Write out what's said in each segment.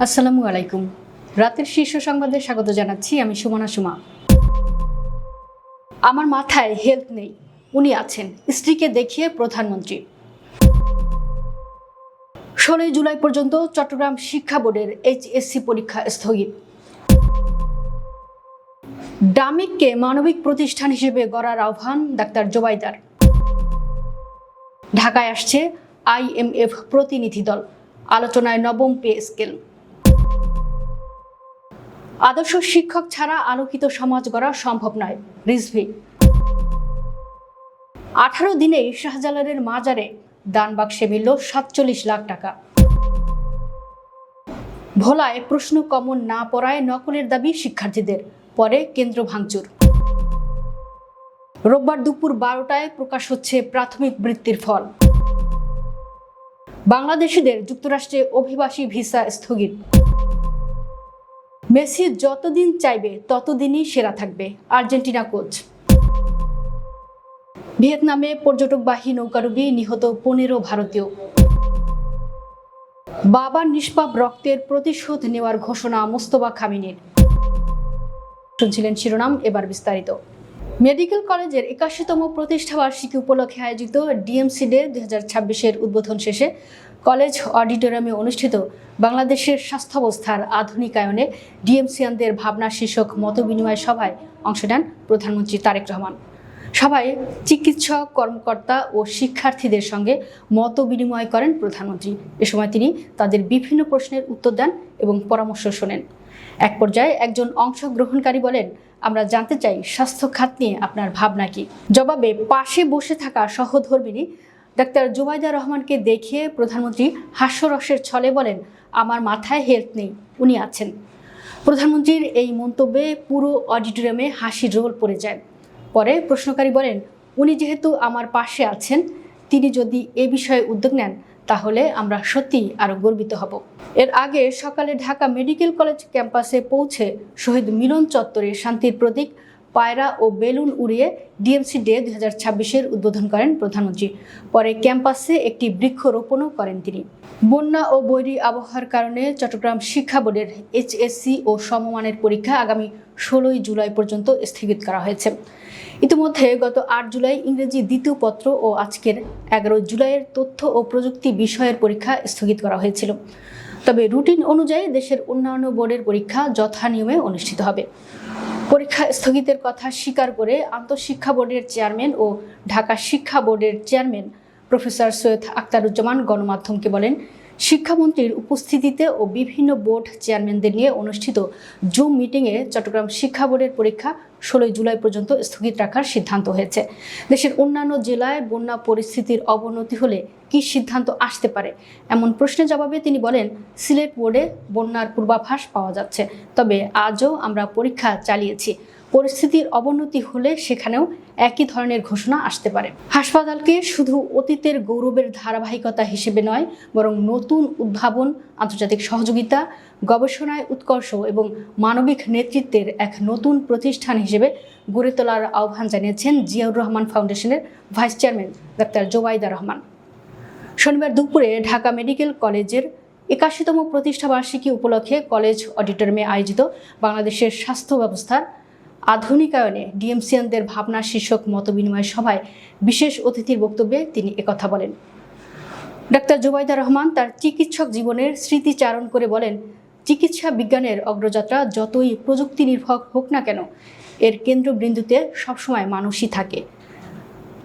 আসসালামু আলাইকুম। রাতের শীর্ষ সংবাদে স্বাগত জানাচ্ছি। আমি সুমনা সুমা। আমার মাথায় হেলথ নেই, উনি আছেন, স্ত্রীকে দেখিয়ে প্রধানমন্ত্রী। 16 জুলাই পর্যন্ত চট্টগ্রাম শিক্ষা বোর্ডের এইচএসসি পরীক্ষা স্থগিত। ডামিককে মানবিক প্রতিষ্ঠান হিসেবে গড়ার আহ্বান ডাক্তার জোবাইদার। ঢাকায় আসছে IMF প্রতিনিধি দল, আলোচনায় নবম পে স্কেল। আদর্শ শিক্ষক ছাড়া আলোকিত সমাজ গড়া সম্ভব নয়, রিজভী। 18 দিনেই শাহজালালের মাজারে দান বাক্সে মিলল 47 লাখ টাকা। ভোলায় প্রশ্ন কমন না পড়ায় নকলের দাবি শিক্ষার্থীদের, পরে কেন্দ্র ভাঙচুর। রোববার দুপুর 12টায় প্রকাশ হচ্ছে প্রাথমিক বৃত্তির ফল। বাংলাদেশিদের যুক্তরাষ্ট্রে অভিবাসী ভিসা স্থগিত। মেসি যতদিন চাইবে ততদিনই সেরা থাকবে, আর্জেন্টিনা কোচ। ভিয়েতনামে পর্যটকবাহী নৌকাডুবি, নিহত 15 ভারতীয়। বাবার নিষ্পাপ রক্তের প্রতিশোধ নেওয়ার ঘোষণা মোস্তফা কামালের। শুনছিলেন শিরোনাম, এবার বিস্তারিত। মেডিকেল কলেজের 81তম প্রতিষ্ঠাবার্ষিকী উপলক্ষে আয়োজিত ডিএমসি ডে 2026-এর উদ্বোধন শেষে কলেজ অডিটোরিয়ামে অনুষ্ঠিত বাংলাদেশের স্বাস্থ্যাবস্থার আধুনিকায়নে ডিএমসিয়ানদের ভাবনা শীর্ষক মতবিনিময় সভায় অংশ নেন প্রধানমন্ত্রী তারেক রহমান। সভায় চিকিৎসক, কর্মকর্তা ও শিক্ষার্থীদের সঙ্গে মত বিনিময় করেন প্রধানমন্ত্রী। এ সময় তিনি তাদের বিভিন্ন প্রশ্নের উত্তর দেন এবং পরামর্শ শোনেন। এক পর্যায়ে একজন অংশগ্রহণকারী বলেন, আমরা জানতে চাই স্বাস্থ্য খাত নিয়ে আপনার ভাবনা কি। জবাবে পাশে বসে থাকা সহধর্মিণী ডাক্তার জোবাইদা রহমানকে দেখিয়ে প্রধানমন্ত্রী হাস্যরসের ছলে বলেন, আমার মাথায় হেলথ নেই, উনি আছেন। প্রধানমন্ত্রীর এই মন্তব্যে পুরো অডিটোরিয়ামে হাসির রোল পড়ে যায়। পরে প্রশ্নকারী বলেন, উনি যেহেতু আমার পাশে আছেন, তিনি যদি এ বিষয়ে উদ্যোগ নেন তাহলে আমরা সত্যি আরো গর্বিত হব। এর আগে সকালে ঢাকা মেডিকেল কলেজ ক্যাম্পাসে পৌঁছে শহীদ মিলন চত্বরে শান্তির প্রতীক পায়রা ও বেলুন উড়িয়ে ডিএমসি ডে 2026-এর উদ্বোধন করেন প্রধানমন্ত্রী। পরে ক্যাম্পাসে একটি বৃক্ষরোপণও করেন তিনি। বন্যা ও বৈরী আবহাওয়ার কারণে চট্টগ্রাম শিক্ষা বোর্ডের এইচএসসি ও সমমানের পরীক্ষা আগামী 16 জুলাই পর্যন্ত স্থগিত করা হয়েছে। ইতিমধ্যে গত 8 জুলাই ইংরেজি দ্বিতীয় পত্র ও আজকের 11 জুলাইয়ের তথ্য ও প্রযুক্তি বিষয়ের পরীক্ষা স্থগিত করা হয়েছিল। তবে রুটিন অনুযায়ী দেশের অন্যান্য বোর্ডের পরীক্ষা যথানিয়মে অনুষ্ঠিত হবে। পরীক্ষা স্থগিতের কথা স্বীকার করে আন্তঃশিক্ষা বোর্ডের চেয়ারম্যান ও ঢাকা শিক্ষা বোর্ডের চেয়ারম্যান প্রফেসর সৈয়দ আখতারুজ্জামান গণমাধ্যমকে বলেন, শিক্ষামন্ত্রীর উপস্থিতিতে ও বিভিন্ন বোর্ড চেয়ারম্যানদের নিয়ে অনুষ্ঠিত জুম মিটিংয়ে চট্টগ্রাম শিক্ষা বোর্ডের পরীক্ষা 16 জুলাই পর্যন্ত স্থগিত রাখার সিদ্ধান্ত হয়েছে। দেশের অন্যান্য জেলায় বন্যা পরিস্থিতির অবনতি হলে কি সিদ্ধান্ত আসতে পারে, এমন প্রশ্নের জবাবে তিনি বলেন, সিলেট বোর্ডে বন্যার পূর্বাভাস পাওয়া যাচ্ছে, তবে আজও আমরা পরীক্ষা চালিয়েছি। পরিস্থিতির অবনতি হলে সেখানেও একই ধরনের ঘোষণা আসতে পারে। হাসপাতালকে শুধু অতীতের গৌরবের ধারাবাহিকতা হিসেবে নয়, বরং নতুন উদ্ভাবন, আন্তর্জাতিক সহযোগিতা, গবেষণায় উৎকর্ষ এবং মানবিক নেতৃত্বের এক নতুন প্রতিষ্ঠান হিসেবে গড়ে তোলার আহ্বান জানিয়েছেন জিয়াউর রহমান ফাউন্ডেশনের vice chairman doctor Zubaida Rahman. শনিবার দুপুরে ঢাকা মেডিকেল কলেজের 81তম প্রতিষ্ঠাবার্ষিকী উপলক্ষে কলেজ অডিটোরিয়ামে আয়োজিত বাংলাদেশের স্বাস্থ্য ব্যবস্থার আধুনিকায়নে ডিএমসিয়ানদের ভাবনা শীর্ষক মতবিনিময় সভায় বিশেষ অতিথির বক্তব্যে তিনি একথা বলেন। ডাক্তার জোবাইদা রহমান তার চিকিৎসক জীবনের স্মৃতিচারণ করে বলেন, চিকিৎসা বিজ্ঞানের অগ্রযাত্রা যতই প্রযুক্তি নির্ভর হোক না কেন, এর কেন্দ্রবিন্দুতে সবসময় মানুষই থাকে।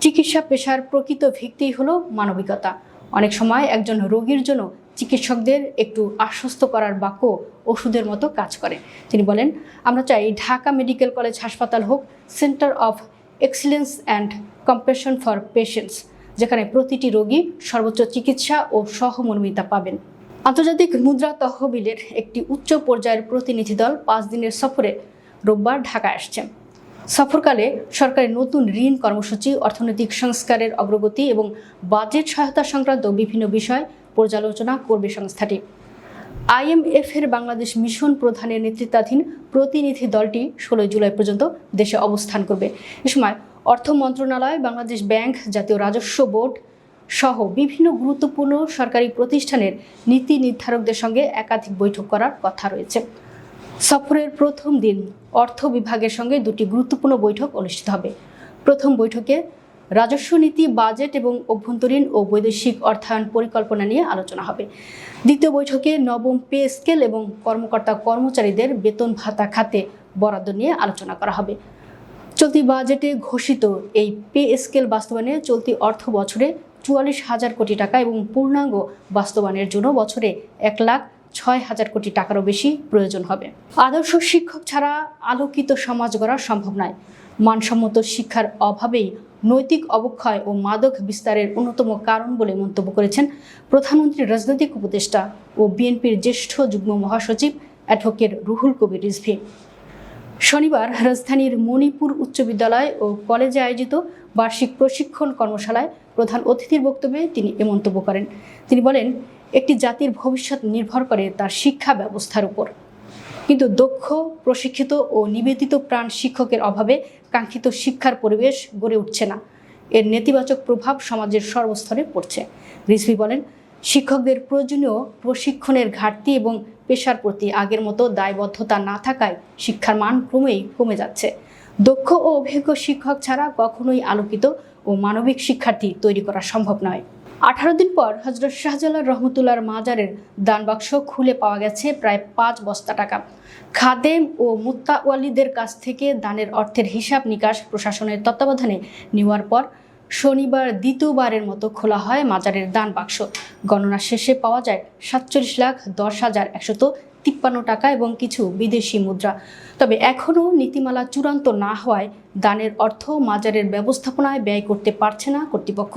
চিকিৎসা পেশার প্রকৃত ভিত্তি হলো মানবিকতা। অনেক সময় একজন রোগীর জন্য চিকিৎসকদের একটু আশ্বস্ত করার বাক্য ওষুধের মতো কাজ করে। তিনি বলেন, আমরা চাই ঢাকা মেডিকেল কলেজ হাসপাতাল হোক centre of excellence and compassion for patients, যেখানে প্রতিটি রোগী সর্বোচ্চ চিকিৎসা ও সহমর্মিতা পাবেন। আন্তর্জাতিক মুদ্রা তহবিলের একটি উচ্চ পর্যায়ের প্রতিনিধি দল 5 দিনের সফরে রোববার ঢাকায় আসছে। সফরকালে সরকারের নতুন ঋণ কর্মসূচি, অর্থনৈতিক সংস্কারের অগ্রগতি এবং বাজেট সহায়তা সংক্রান্ত বিভিন্ন বিষয় পর্যালোচনা করবে সংস্থাটি। IMF-এর বাংলাদেশ মিশন প্রধানের নেতৃত্বাধীন প্রতিনিধি দলটি 16 জুলাই পর্যন্ত দেশে অবস্থান করবে। এ সময় অর্থ মন্ত্রণালয়, বাংলাদেশ ব্যাংক, জাতীয় রাজস্ব বোর্ড, সহ বিভিন্ন গুরুত্বপূর্ণ সরকারি প্রতিষ্ঠানের নীতি নির্ধারকদের সঙ্গে একাধিক বৈঠক করার কথা রয়েছে। সফরের প্রথম দিন অর্থ বিভাগের সঙ্গে দুটি গুরুত্বপূর্ণ বৈঠক অনুষ্ঠিত হবে। প্রথম বৈঠকে রাজস্ব নীতি, বাজেট এবং অভ্যন্তরীণ ও বৈদেশিক অর্থায়ন পরিকল্পনা নিয়ে আলোচনা হবে। দ্বিতীয় বৈঠকে নবম পে স্কেল এবং কর্মচারীদের বেতন ভাতা খাতে বরাদ্দ নিয়ে আলোচনা করা হবে। চলতি বাজেটে ঘোষিত এই পে স্কেল বাস্তবায়নে চলতি অর্থ বছরে 44,000 কোটি টাকা এবং পূর্ণাঙ্গ বাস্তবায়নের জন্য বছরে 1,06,000 কোটি টাকারও বেশি প্রয়োজন হবে। আদর্শ শিক্ষক ছাড়া আলোকিত সমাজ গড়া সম্ভব নয়। মানসম্মত শিক্ষার অভাবেই নৈতিক অবক্ষয় ও মাদক বিস্তারের অন্যতম কারণ বলে মন্তব্য করেছেন প্রধানমন্ত্রীর রাজনৈতিক উপদেষ্টা ও বিএনপির জ্যেষ্ঠ যুগ্ম মহাসচিব অ্যাডভোকেট রুহুল কবির রিজভী। শনিবার রাজধানীর মণিপুর উচ্চ বিদ্যালয় ও কলেজে আয়োজিত বার্ষিক প্রশিক্ষণ কর্মশালায় প্রধান অতিথির বক্তব্যে তিনি এ মন্তব্য করেন। তিনি বলেন, একটি জাতির ভবিষ্যৎ নির্ভর করে তার শিক্ষা ব্যবস্থার উপর, কিন্তু দক্ষ, প্রশিক্ষিত ও নিবেদিত প্রাণ শিক্ষকের অভাবে কাঙ্ক্ষিত শিক্ষার পরিবেশ গড়ে উঠছে না। এর নেতিবাচক প্রভাব সমাজের সর্বস্তরে পড়ছে। রিজভী বলেন, শিক্ষকদের প্রয়োজনীয় প্রশিক্ষণের ঘাটতি এবং পেশার প্রতি আগের মতো দায়বদ্ধতা না থাকায় শিক্ষার মান ক্রমেই কমে যাচ্ছে। দক্ষ ও অভিজ্ঞ শিক্ষক ছাড়া কখনোই আলোকিত ও মানবিক শিক্ষার্থী তৈরি করা সম্ভব নয়। 18 দিন পর হযরত শাহজালাল রহমতুল্লাহর মাজারের দান বাক্স খুলে পাওয়া গেছে প্রায় 5 বস্তা টাকা। খাদেম ও মুত্তাওয়ালিদের কাছ থেকে দানের অর্থের হিসাব নিকাশ প্রশাসনের তত্ত্বাবধানে নেওয়ার পর শনিবার দ্বিতীয়বারের মতো খোলা হয় মাজারের দান বাক্স। গণনা শেষে পাওয়া যায় 47,10,153 টাকা এবং কিছু বিদেশি মুদ্রা। তবে এখনও নীতিমালা চূড়ান্ত না হওয়ায় দানের অর্থ মাজারের ব্যবস্থাপনায় ব্যয় করতে পারছে না কর্তৃপক্ষ।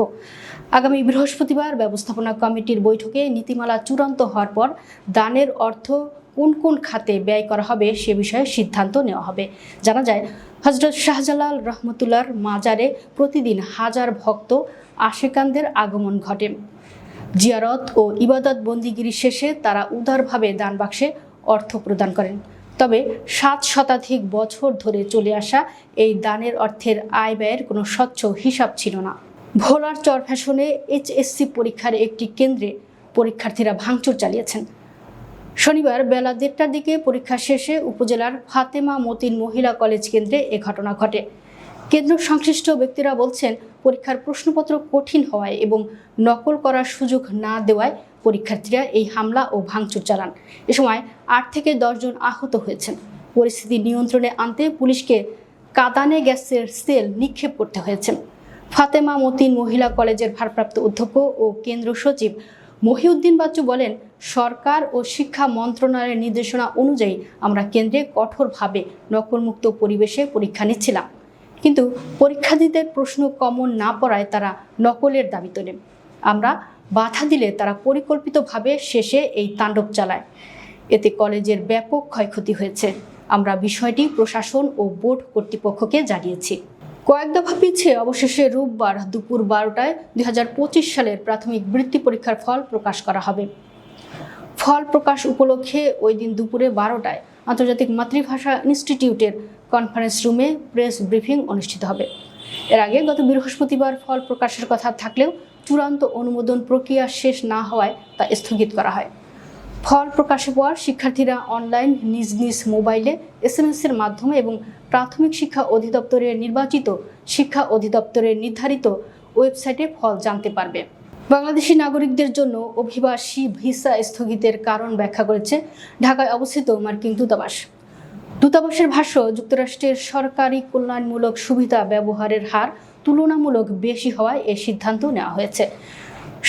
আগামী বৃহস্পতিবার ব্যবস্থাপনা কমিটির বৈঠকে নীতিমালা চূড়ান্ত হওয়ার পর দানের অর্থ কোন কোন খাতে ব্যয় করা হবে সে বিষয়ে সিদ্ধান্ত নেওয়া হবে। জানা যায়, হযরত শাহজালাল রহমতুল্লাহর মাজারে প্রতিদিন হাজার ভক্ত আশেকানদের আগমন ঘটে। জিয়ারত ও ইবাদত বন্দিগিরি শেষে তারা উদারভাবে দান বাক্সে অর্থ প্রদান করেন। তবে 7 শতাধিক বছর ধরে চলে আসা এই দানের অর্থের আয় ব্যয়ের কোনো স্বচ্ছ হিসাব ছিল না। ভোলার চরফ্যাশনে এইচএসসি পরীক্ষার একটি কেন্দ্রে পরীক্ষার্থীরা ভাঙচুর চালিয়েছেন। শনিবার বেলা 1টার দিকে পরীক্ষা শেষে উপজেলার ফাতেমা মতিন মহিলা কলেজ কেন্দ্রে এ ঘটনা ঘটে। কেন্দ্র সংশ্লিষ্ট ব্যক্তিরা বলছেন, পরীক্ষার প্রশ্নপত্র কঠিন হওয়ায় এবং নকল করার সুযোগ না দেওয়ায় পরীক্ষার্থীরা এই হামলা ও ভাঙচুর চালান। এ সময় 8 থেকে 10 জন আহত হয়েছেন। পরিস্থিতি নিয়ন্ত্রণে আনতে পুলিশকে কাঁদানে গ্যাসের সেল নিক্ষেপ করতে হয়েছে। ফাতেমা মতিন মহিলা কলেজের ভারপ্রাপ্ত অধ্যক্ষ ও কেন্দ্র সচিব মহিউদ্দিন বাচ্চু বলেন, সরকার ও শিক্ষা মন্ত্রণালয়ের নির্দেশনা অনুযায়ী আমরা কেন্দ্রে কঠোরভাবে নকলমুক্ত পরিবেশে পরীক্ষা নিচ্ছিলাম, কিন্তু পরীক্ষার্থীদের প্রশ্ন কমন না পড়ায় তারা নকলের দাবি তোলেন। আমরা বাধা দিলে তারা পরিকল্পিতভাবে শেষে এই তাণ্ডব চালায়। এতে কলেজের ব্যাপক ক্ষয়ক্ষতি হয়েছে। আমরা বিষয়টি প্রশাসন ও বোর্ড কর্তৃপক্ষকে জানিয়েছি। কয়েক দফা পিছিয়ে অবশেষে রোববার দুপুর 12টায় 2025 সালের প্রাথমিক বৃত্তি পরীক্ষার ফল প্রকাশ করা হবে। ফল প্রকাশ উপলক্ষে ওই দিন দুপুরে 12টায় আন্তর্জাতিক মাতৃভাষা ইনস্টিটিউটের কনফারেন্স রুমে প্রেস ব্রিফিং অনুষ্ঠিত হবে। এর আগে গত বৃহস্পতিবার ফল প্রকাশের কথা থাকলেও চূড়ান্ত অনুমোদন প্রক্রিয়া শেষ না হওয়ায় তা স্থগিত করা হয়। ফল প্রকাশের পর শিক্ষার্থীরা অনলাইন নিজ নিজ মোবাইলে SMS-এর মাধ্যমে এবং প্রাথমিক শিক্ষা অধিদপ্তরের নির্বাচিত শিক্ষা অধিদপ্তরের নির্ধারিত ওয়েবসাইটে ফল জানতে পারবে। বাংলাদেশি নাগরিকদের জন্য অভিবাসী ভিসা স্থগিতের কারণ ব্যাখ্যা করেছে ঢাকায় অবস্থিত মার্কিন দূতাবাস। দূতাবাসের ভাষ্য, যুক্তরাষ্ট্রের সরকারি কল্যাণমূলক সুবিধা ব্যবহারের হার তুলনামূলক বেশি হওয়ায় এ সিদ্ধান্ত নেওয়া হয়েছে।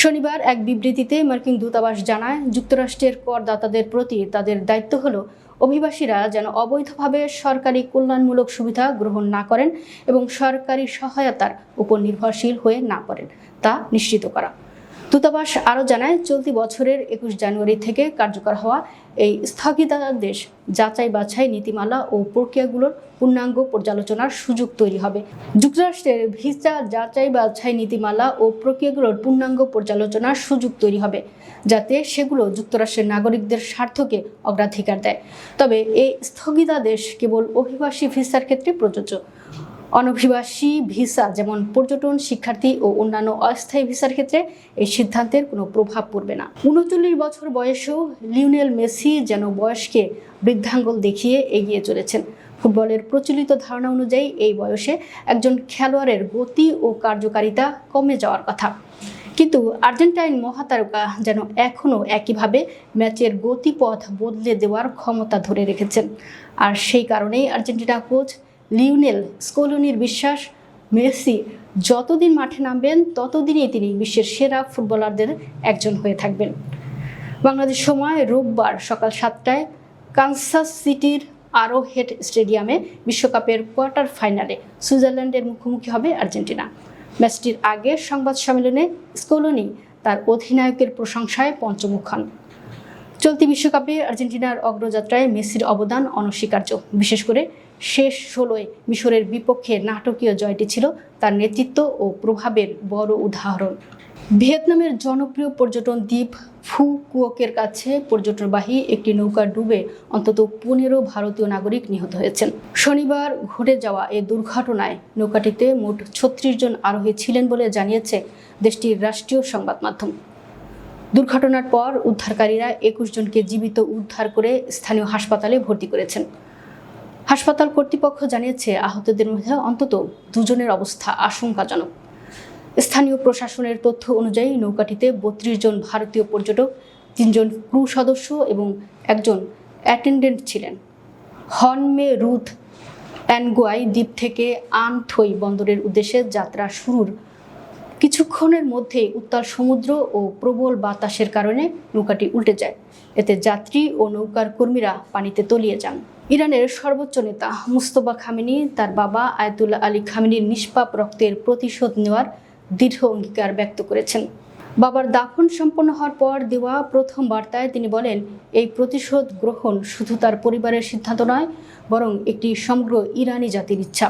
শনিবার এক বিবৃতিতে মার্কিন দূতাবাস জানায়, যুক্তরাষ্ট্রের করদাতাদের প্রতি তাদের দায়িত্ব হলো অভিবাসীরা যেন অবৈধভাবে সরকারি কল্যাণমূলক সুবিধা গ্রহণ না করেন এবং সরকারি সহায়তার উপর নির্ভরশীল হয়ে না পড়েন তা নিশ্চিত করা। দূতাবাস আরও জানায়, চলতি বছরের 21 জানুয়ারি থেকে কার্যকর হওয়া এই স্থগিতাদেশ যাচাই বাছাই নীতিমালা ও প্রক্রিয়াগুলোর পূর্ণাঙ্গ পর্যালোচনার সুযোগ তৈরি হবে। যুক্তরাষ্ট্রের ভিসা যাচাই বাছাই নীতিমালা ও প্রক্রিয়াগুলোর পূর্ণাঙ্গ পর্যালোচনার সুযোগ তৈরি হবে, যাতে সেগুলো যুক্তরাষ্ট্রের নাগরিকদের স্বার্থকে অগ্রাধিকার দেয়। তবে এই স্থগিতাদেশ কেবল অভিবাসী ভিসার ক্ষেত্রে প্রযোজ্য। অনভিবাসী ভিসা যেমন পর্যটন, শিক্ষার্থী ও অন্যান্য অস্থায়ী ভিসার ক্ষেত্রে এই সিদ্ধান্তের কোনো প্রভাব পড়বে না। ৩৯ বছর বয়সেও লিওনেল মেসি যেন বয়সকে বৃদ্ধাঙ্গুল দেখিয়ে এগিয়ে চলেছেন। ফুটবলের প্রচলিত ধারণা অনুযায়ী এই বয়সে একজন খেলোয়াড়ের গতি ও কার্যকারিতা কমে যাওয়ার কথা, কিন্তু আর্জেন্টাইন মহাতারকা যেন এখনও একইভাবে ম্যাচের গতিপথ বদলে দেওয়ার ক্ষমতা ধরে রেখেছেন। আর সেই কারণেই আর্জেন্টিনা কোচ লিওনেল স্কলোনির বিশ্বাস, মেসি যতদিন মাঠে নামবেন ততদিনই তিনি বিশ্বের সেরা ফুটবলারদের একজন হয়ে থাকবেন। বাংলাদেশ সময় রোববার সকাল 7টায় কানসাস সিটির আরোহেড স্টেডিয়ামে বিশ্বকাপের কোয়ার্টার ফাইনালে সুইজারল্যান্ডের মুখোমুখি হবে আর্জেন্টিনা। ম্যাচটির আগে সংবাদ সম্মেলনে স্কলোনি তার অধিনায়কের প্রশংসায় পঞ্চমুখ হন। চলতি বিশ্বকাপে আর্জেন্টিনার অগ্রযাত্রায় মেসির অবদান অনস্বীকার্য। বিশেষ করে শেষ 16-এ মিশরের বিপক্ষে নাটকীয় জয়টি ছিল তার নেতৃত্ব ও প্রভাবের বড় উদাহরণ। ভিয়েতনামের জনপ্রিয় পর্যটন দ্বীপ ফু কুওকের কাছে পর্যটনবাহী একটি নৌকা ডুবে অন্তত 15 ভারতীয় নাগরিক নিহত হয়েছেন। শনিবার ঘটে যাওয়া এই দুর্ঘটনায় নৌকাটিতে মোট 36 জন আরোহী ছিলেন বলে জানিয়েছে দেশটির রাষ্ট্রীয় সংবাদ মাধ্যম। দুর্ঘটনার পর উদ্ধারকারীরা 21 জনকে জীবিত উদ্ধার করে স্থানীয় হাসপাতালে ভর্তি করেছেন। হাসপাতাল কর্তৃপক্ষ জানিয়েছে আহতদের মধ্যে অন্তত 2 জনের অবস্থা আশঙ্কাজনক। স্থানীয় প্রশাসনের তথ্য অনুযায়ী নৌকাটিতে 32 জন ভারতীয় পর্যটক, 3 জন ক্রু সদস্য এবং 1 জন অ্যাটেন্ডেন্ট ছিলেন। হনমে রুথ অ্যানগুয়াই দ্বীপ থেকে আন থই বন্দরের উদ্দেশ্যে যাত্রা শুরুর কিছুক্ষণের মধ্যেই উত্তাল সমুদ্র ও প্রবল বাতাসের কারণে নৌকাটি উল্টে যায়। এতে যাত্রী ও নৌকার কর্মীরা পানিতে তলিয়ে যান। ইরানের সর্বোচ্চ নেতা মুস্তফা খামেনি তার বাবা আয়াতুল্লাহ আলী খামেনির নিষ্পাপ রক্তের প্রতিশোধ নেওয়ার দৃঢ় অঙ্গীকার ব্যক্ত করেছেন। বাবার দাফন সম্পন্ন হওয়ার পর দেওয়া প্রথম বার্তায় তিনি বলেন, এই প্রতিশোধ গ্রহণ শুধু তার পরিবারের সিদ্ধান্ত নয়, বরং একটি সমগ্র ইরানি জাতির ইচ্ছা।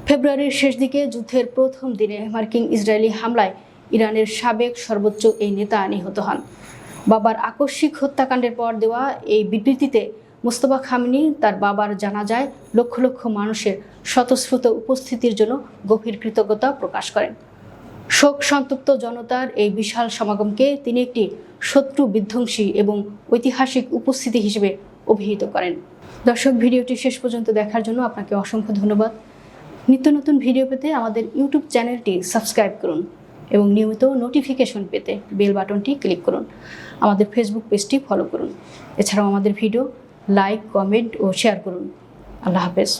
ফেব্রুয়ারির শেষ দিকে যুদ্ধের প্রথম দিনে মার্কিন ইসরায়েলি হামলায় ইরানের সাবেক সর্বোচ্চ এই নেতা নিহত হন। বাবার আকস্মিক হত্যাকাণ্ডের পর দেওয়া এই বিবৃতিতে মুস্তফা খামেনি তার বাবার জানাজায় লক্ষ লক্ষ মানুষের স্বতঃস্ফূর্ত উপস্থিতির জন্য গভীর কৃতজ্ঞতা প্রকাশ করেন। শোক সন্তপ্ত জনতার এই বিশাল সমাগমকে তিনি একটি শত্রু বিধ্বংসী এবং ঐতিহাসিক উপস্থিতি হিসেবে অভিহিত করেন। দর্শক, ভিডিওটি শেষ পর্যন্ত দেখার জন্য আপনাকে অসংখ্য ধন্যবাদ। নিত্য নতুন ভিডিও পেতে আমাদের ইউটিউব চ্যানেলটি সাবস্ক্রাইব করুন এবং নিয়মিত নোটিফিকেশন পেতে বেল বাটনটি ক্লিক করুন। আমাদের ফেসবুক পেজটি ফলো করুন। এছাড়াও আমাদের ভিডিও লাইক, কমেন্ট ও শেয়ার করুন। আল্লাহ হাফেজ।